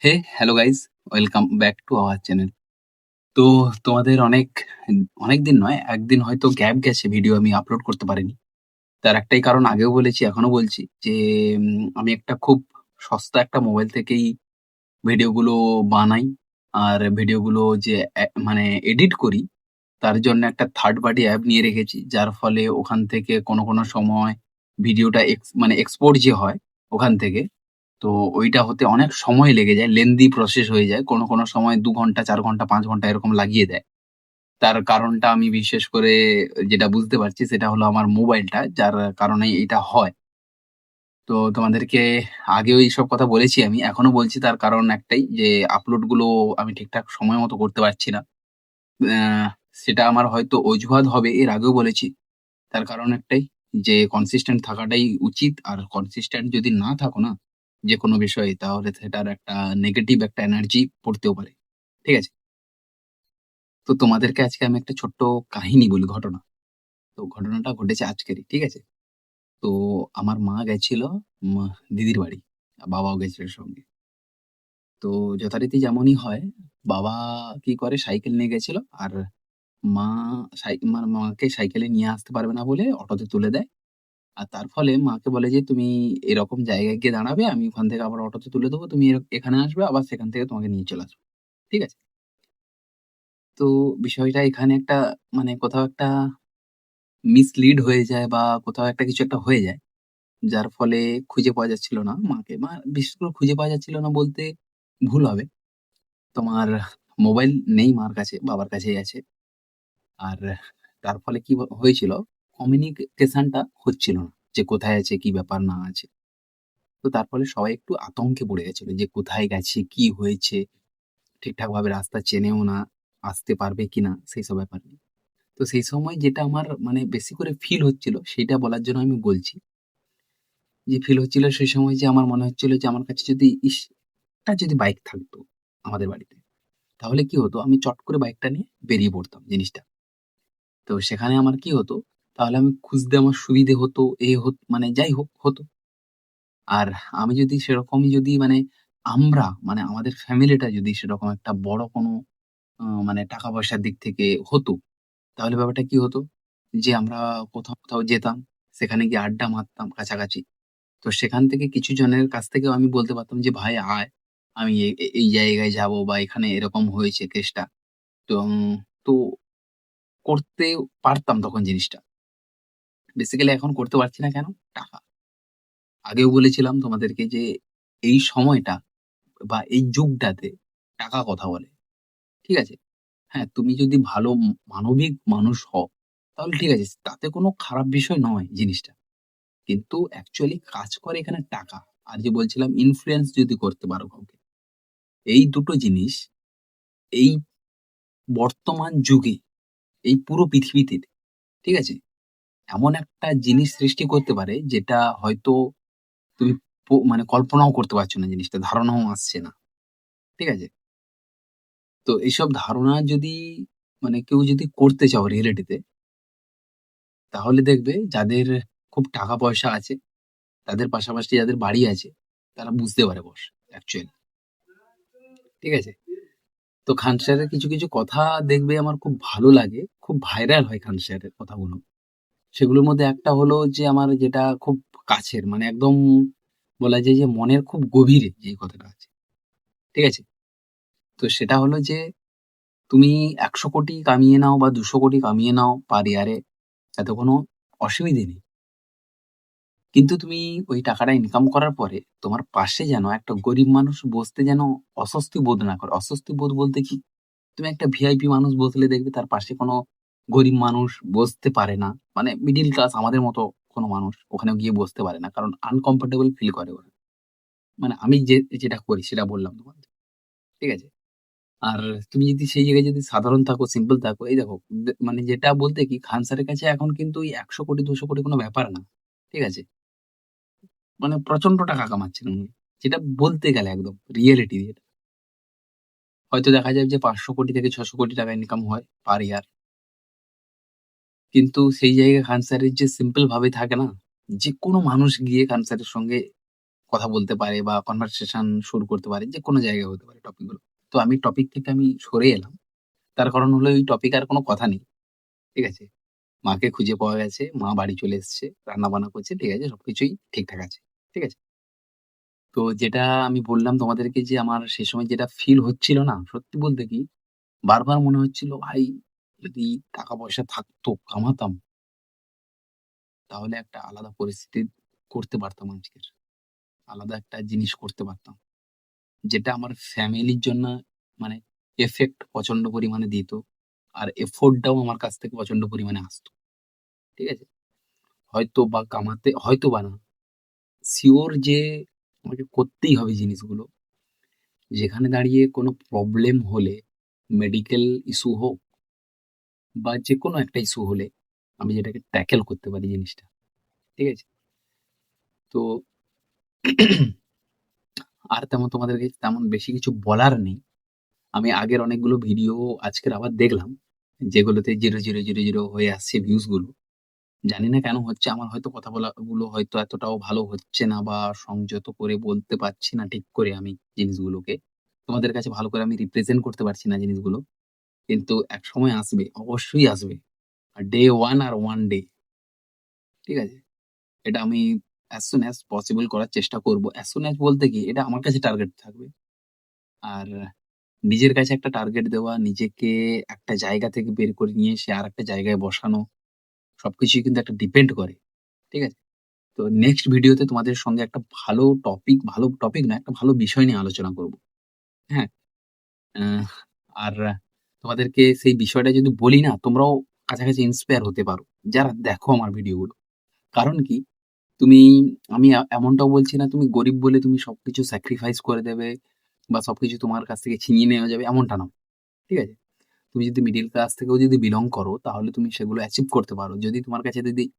Hello guys, welcome back to our channel. তো তোমাদের অনেকদিন নয়, একদিন হয়তো গ্যাপ গেছে ভিডিও আমি আপলোড করতে পারিনি। তার একটাই কারণ আগেও বলেছি, এখনো বলছি যে আমি একটা খুব সস্তা একটা মোবাইল থেকেই ভিডিওগুলো বানাই। আর ভিডিওগুলো যে মানে এডিট করি, তার জন্য একটা থার্ড পার্টি অ্যাপ নিয়ে রেখেছি। যার ফলে ওখান থেকে কোনো সময় ভিডিওটা এক্সপোর্ট যে হয় ওখান থেকে, তো ওইটা হতে অনেক সময় লেগে যায়। লেংথি প্রসেস হয়ে যায়। কোনো সময় ২ ঘন্টা, ৪ ঘন্টা, ৫ ঘন্টা এরকম লাগিয়ে দেয়। তার কারণটা আমি বিশেষ করে যেটা বুঝতে পারছি সেটা হলো আমার মোবাইলটা, যার কারণে এটা হয়। তো তোমাদেরকে আগেও এইসব কথা বলেছি আমি। এখনো বলছি, তার কারণ একটাই যে আপলোড গুলো আমি ঠিকঠাক সময় মতো করতে পারছি না। অ্যা সেটা আমার হয়তো অজুহাত হবে, এর আগেও বলেছি। তার কারণ একটাই যে কনসিস্টেন্ট থাকাটাই উচিত। আর কনসিস্টেন্ট যদি না থাকো না যেকোনো বিষয়ে, তাহলে সেটার একটা নেগেটিভ একটা এনার্জি পড়তেও পারে। ঠিক আছে? তো তোমাদেরকে আজকে আমি একটা ছোট্ট কাহিনী বলি, ঘটনা। তো ঘটনাটা ঘটেছে আজকেরই। ঠিক আছে? তো আমার মা গেছিল মা দিদির বাড়ি। বাবাও গেছিল সঙ্গে। তো যথারীতি যেমনই হয়, বাবা কি করে সাইকেল নিয়ে গেছিল। আর মা মাকে সাইকেলে নিয়ে আসতে পারবে না বলে অটোতে তুলে দেয়। আর তার ফলে মাকে বলে যে, "তুমি এরকম জায়গায় গিয়ে দাঁড়াবে। আমি ওখান থেকে আবার অটোতে তুলে দেবো। তুমি এখানে আসবে, আবার সেখান থেকে তোমাকে নিয়ে চলে আসবো।" ঠিক আছে? তো বিষয়টা এখানে একটা কোথাও একটা মিসলিড হয়ে যায়, বা কোথাও একটা কিছু একটা হয়ে যায়। যার ফলে খুঁজে পাওয়া যাচ্ছিল না মাকে। বিশেষ করে খুঁজে পাওয়া যাচ্ছিল না বলতে ভুল হবে। তোমার মোবাইল নেই মার কাছে, বাবার কাছেই আছে। আর তার ফলে কি হয়েছিল, কমিউনিকেশনটা হচ্ছিল না। যে কোথায় আছে, কি ব্যাপার না আছে। তো তার ফলে সবাই একটু আতঙ্কে পড়ে গেছিল যে কোথায় গেছে, কি হয়েছে, ঠিকঠাকভাবে রাস্তা চেনেও না, আসতে পারবে কিনা সেইসব ব্যাপার নিয়ে। তো সেই সময় যেটা আমার বেশি করে ফিল হচ্ছিল সেইটা বলার জন্য আমি বলছি। যে ফিল হচ্ছিল সেই সময়, যে আমার মনে হচ্ছিল যে আমার কাছে যদি একটা যদি বাইক থাকতো আমাদের বাড়িতে, তাহলে কি হতো, আমি চট করে বাইকটা নিয়ে বেরিয়ে পড়তাম জিনিসটা। তো সেখানে আমার কি হতো, তাহলে আমি খুঁজতে আমার সুবিধে হতো, এ যাই হোক হতো। আর আমি যদি সেরকমই যদি আমরা আমাদের ফ্যামিলিটা যদি সেরকম একটা বড় কোনো টাকা পয়সার দিক থেকে হতো, তাহলে ব্যাপারটা কি হতো, যে আমরা কোথাও যেতাম, সেখানে গিয়ে আড্ডা মারতাম কাছাকাছি। তো সেখান থেকে কিছু জনের কাছ থেকেও আমি বলতে পারতাম যে, "ভাই আয়, আমি এই জায়গায় যাবো, বা এখানে এরকম হয়েছে কেসটা।" তো তো করতে পারতাম তখন জিনিসটা। বেসিক্যালি এখন করতে পারছি না কেন? টাকা। আগেও বলেছিলাম তোমাদেরকে যে এই সময়টা বা এই যুগটাতে টাকা কথা বলে। ঠিক আছে? হ্যাঁ, তুমি যদি ভালো মানবিক মানুষ হও, তাহলে ঠিক আছে। তাতে কোনো খারাপ বিষয় নয় জিনিসটা। কিন্তু অ্যাকচুয়ালি কাজ করে এখানে টাকা। আর যে বলছিলাম, ইনফ্লুয়েন্স যদি করতে পারো কাউকে। এই দুটো জিনিস এই বর্তমান যুগে, এই পুরো পৃথিবীতে, ঠিক আছে? এমন একটা জিনিস সৃষ্টি করতে পারে যেটা হয়তো তুমি কল্পনাও করতে পারছো না জিনিসটা, ধারণাও আসছে না। ঠিক আছে? তো এইসব ধারণা যদি কেউ যদি করতে চাও রিয়েলিটিতে, তাহলে দেখবে যাদের খুব টাকা পয়সা আছে, তাদের পাশাপাশি যাদের বাড়ি আছে, তারা বুঝতে পারে অ্যাকচুয়ালি। ঠিক আছে? তো খান স্যারের কিছু কথা দেখবে আমার খুব ভালো লাগে। খুব ভাইরাল হয় খান স্যারের কথাগুলো। সেগুলোর মধ্যে একটা হলো যে আমার যেটা খুব কাছের, একদম বলা যায় যে মনের খুব গভীরে যে কথাটা আছে। ঠিক আছে? তো সেটা হলো যে, তুমি ১০০ কোটি কামিয়ে নাও বা ২০০ কোটি কামিয়ে নাও পার ইয়ারে, তাতে কোনো অসুবিধে নেই। কিন্তু তুমি ওই টাকাটা ইনকাম করার পরে তোমার পাশে যেন একটা গরিব মানুষ বসতে যেন অস্বস্তি বোধ না করে। অস্বস্তি বোধ বলতে কি? তুমি একটা ভিআইপি মানুষ বসলে দেখবে তার পাশে কোনো গরিব মানুষ বসতে পারে না। মিডল ক্লাস আমাদের মতো কোনো মানুষ ওখানে গিয়ে বসতে পারে না। কারণ আনকমফোর্টেবল ফিল করে ওরা। আমি যেটা করি সেটা বললাম তোমাকে। ঠিক আছে? আর তুমি যদি সেই জায়গায় যদি সাধারণ থাকো, সিম্পল থাকো, এই দেখো যেটা বলতে কি, খান স্যারের কাছে এখন কিন্তু ওই ১০০ কোটি ২০০ কোটি কোনো ব্যাপার না। ঠিক আছে? প্রচন্ড টাকা কামাচ্ছেন উনি। যেটা বলতে গেলে একদম রিয়েলিটি যেটা। হয়তো দেখা যায় যে ৫০০ কোটি থেকে ৬০০ কোটি টাকা ইনকাম হয় পার ইয়ার। কিন্তু সেই জায়গায় খান স্যারের যে সিম্পল ভাবে থাকে না? যেকোনো মানুষ গিয়ে খান স্যারের সঙ্গে কথা বলতে পারে বা কনভারসেশন শুরু করতে পারে। যেকোনো জায়গায় হতে পারে টপিকগুলো। তো আমি টপিক থেকে সরে এলাম। তার কারণ হলো ওই টপিকে আর কোনো কথা নেই। ঠিক আছে? মাকে খুঁজে পাওয়া গেছে। মা বাড়ি চলে এসছে। রান্না-বান্না করছে। ঠিক আছে? সবকিছুই ঠিকঠাক আছে। ঠিক আছে? তো যেটা আমি বললাম তোমাদেরকে যে আমার সে সময় যেটা ফিল হচ্ছিল না, সত্যি বলতে কি বারবার মনে হচ্ছিল ভাই যদি টাকা-পয়সা থাকতো, কামাতাম তাহলে একটা আলাদা পরিস্থিতি করতে পারতাম আজকের। আলাদা একটা জিনিস করতে পারতাম। যেটা আমার ফ্যামিলির জন্য মানে এফেক্ট প্রচন্ড পরিমাণে দিত। আর এফোর্ট টাও আমার কাছ থেকে প্রচন্ড পরিমাণে আসতো। ঠিক আছে? হয়তোবা না। সিউর যে আমাকে করতেই হবে জিনিসগুলো। যেখানে দাঁড়িয়ে কোনো প্রবলেম হলে মেডিকেল ইস্যু হোক বা যেকোনো একটা ইস্যু হলে আমি যেটাকে ট্যাকেল করতে পারি জিনিসটা। ঠিক আছে? তো আর তোমাদেরকে তেমন বেশি কিছু বলার নেই। আমি আগের অনেকগুলো ভিডিও আজকের আবার দেখলাম। যেগুলোতে 0,000 হয়ে আসছে ভিউজ গুলো। জানি না কেন হচ্ছে? আমার হয়তো কথা বলাগুলো হয়তো এতটাও ভালো হচ্ছে না বা সংযত করে বলতে পারছি না ঠিক করে আমি জিনিসগুলোকে। তোমাদের কাছে ভালো করে আমি রিপ্রেজেন্ট করতে পারছি না জিনিসগুলো। কিন্তু একসময় আসবে, অবশ্যই আসবে। আর ডে 1 আর 1 ডে, ঠিক আছে? এটা আমি as soon as possible করার চেষ্টা করব। as soon as বলতে কি এটা আমার কাছে টার্গেট থাকবে। আর নিজের কাছে একটা টার্গেট দেওয়া, নিজেকে একটা জায়গা থেকে বের করে নিয়ে এসে আরেকটা জায়গায় বসানো, সবকিছুই কিন্তু একটা ডিপেন্ড করে। ঠিক আছে? তো নেক্সট ভিডিওতে তোমাদের সঙ্গে একটা ভালো টপিক না, একটা ভালো বিষয় নিয়ে আলোচনা করব। হ্যাঁ? আহ আর তোমাদেরকে সেই বিষয়টা যদি বলি না, তোমরাও কাছাকাছি ইন্সপায়ার হতে পারো। যারা দেখো আমার ভিডিওগুলো। কারণ কি? তুমি আমি এমনটাও বলছি না তুমি গরিব বলে তুমি সবকিছু স্যাক্রিফাইস করে দেবে বা সবকিছু তোমার কাছ থেকে ছিনিয়ে নেওয়া যাবে এমনটা না। ঠিক আছে? তুমি যদি মিডল ক্লাস থেকেও যদি বিলং করো তাহলে তুমি সেগুলো অ্যাচিভ করতে পারো। যদি তোমার কাছে যদি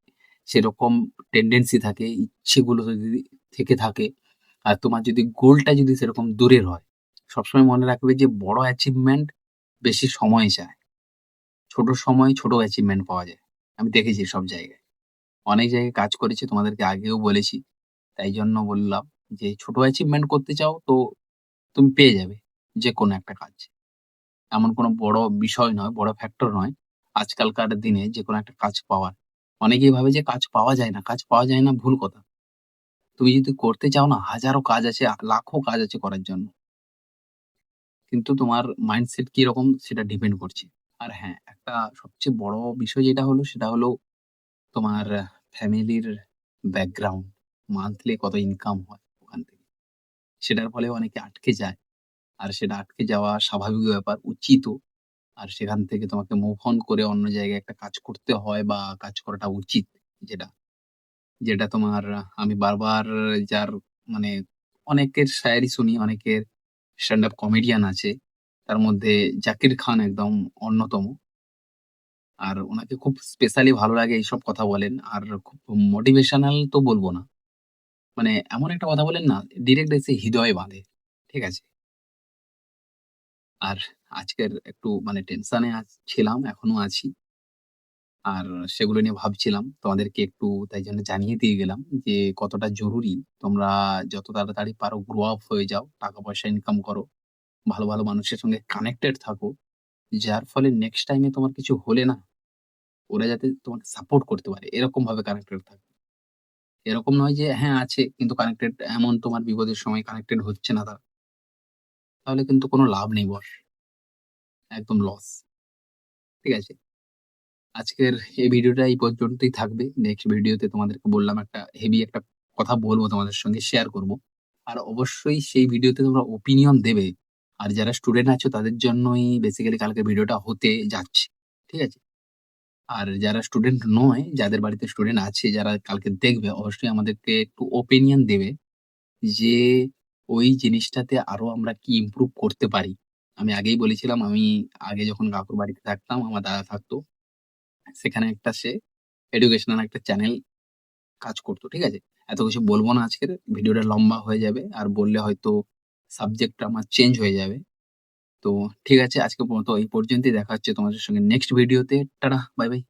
সেরকম টেনডেন্সি থাকে, ইচ্ছেগুলো যদি থেকে থাকে আর তোমার যদি গোলটা যদি সেরকম দূরের হয়, সবসময় মনে রাখবে যে বড় অ্যাচিভমেন্ট বেশি সময় চায়। ছোট সময়ে ছোট অ্যাচিভমেন্ট পাওয়া যায়। আমি দেখেছি সব জায়গায়। অনেক জায়গায় কাজ করেছি তোমাদেরকে আগেও বলেছি। তাই জন্য বললাম যে ছোট অ্যাচিভমেন্ট করতে চাও তো তুমি পেয়ে যাবে যেকোনো একটা কাজ। এমন কোনো বড় বিষয় নয়, বড় ফ্যাক্টর নয়। আজকালকার দিনে যেকোনো একটা কাজ পাওয়ার। অনেকেই ভাবে যে কাজ পাওয়া যায় না, কাজ পাওয়া যায় না ভুল কথা। তুমি যদি করতে চাও না হাজারো কাজ আছে, লাখো কাজ আছে করার জন্য। কিন্তু তোমার মাইন্ডসেট কিরকম সেটা ডিপেন্ড করছে। আর হ্যাঁ, একটা সবচেয়ে বড় বিষয় যেটা হলো সেটা হলো তোমার ফ্যামিলির ব্যাকগ্রাউন্ড। মান্থলি কত ইনকাম হয় ওখান থেকে। সেটার ফলে অনেকে আটকে যায়। আর সেটা আটকে যাওয়া স্বাভাবিক ব্যাপার, উচিতও। আর সেখান থেকে তোমাকে মুভ অন করে অন্য জায়গায় একটা কাজ করতে হয় বা কাজ করাটা উচিত যেটা। যেটা তোমার আমি বারবার যার মানে অনেকের শায়ারি শুনি, অনেকের স্ট্যান্ড আপ কমেডিয়ান আছে। তার মধ্যে জাকির খান একদম অন্যতম। আর উনাকে খুব স্পেশালি ভালো লাগে এইসব কথা বলেন। আর খুব মোটিভেশনাল তো বলব না। মানে এমন একটা কথা বলেন না, ডিরেক্ট এসে হৃদয়ে বাঁধে। ঠিক আছে? আর আজকের একটু মানে টেনশনে ছিলাম, এখনো আছি। আর সেগুলো নিয়ে ভাবছিলাম। তোমাদেরকে একটু তাই জন্য জানিয়ে দিয়ে গেলাম যে কতটা জরুরি তোমরা যত তাড়াতাড়ি পারো গ্রো আপ হয়ে যাও। টাকা-পয়সা ইনকাম করো। ভালো, ভালো মানুষের সঙ্গে কানেক্টেড থাকো। যার ফলে নেক্সট টাইম এ তোমার কিছু হলে না, ওরা যাতে তোমাকে সাপোর্ট করতে পারে এরকমভাবে কানেক্টেড থাকো। এরকম নয় যে হ্যাঁ আছে কিন্তু কানেক্টেড এমন তোমার বিপদের সময় কানেক্টেড হচ্ছে না তারা। তাহলে কিন্তু কোনো লাভ নেই বস। একদম লস। ঠিক আছে? আজকের এই ভিডিওটা এই পর্যন্তই থাকবে। নেক্সট ভিডিওতে তোমাদেরকে বললাম একটা হেভি একটা কথা বলবো তোমাদের সঙ্গে শেয়ার করব। আর অবশ্যই সেই ভিডিওতে তোমরা ওপিনিয়ন দেবে। আর যারা স্টুডেন্ট আছো তাদের জন্যই বেসিক্যালি কালকে ভিডিওটা হতে যাচ্ছে। ঠিক আছে? আর যারা স্টুডেন্ট নয়, যাদের বাড়িতে স্টুডেন্ট আছে যারা কালকে দেখবে অবশ্যই আমাদেরকে একটু ওপিনিয়ন দেবে যে ওই জিনিসটাতে আরো আমরা কি ইমপ্রুভ করতে পারি। আমি আগেই বলেছিলাম আমি আগে যখন কাকুর বাড়িতে থাকতাম আমার দাদা থাকতো। সেখানে একটা সে এডুকেশনাল একটা চ্যানেল কাজ করতো। ঠিক আছে? এত কিছু বলব না আজকের। ভিডিওটা লম্বা হয়ে যাবে। আর বললে হয়তো সাবজেক্টটা আমার চেঞ্জ হয়ে যাবে। তো ঠিক আছে আজকের মতো এই পর্যন্তই। দেখা হচ্ছে তোমাদের সঙ্গে নেক্সট ভিডিওতে। Tata, bye, by.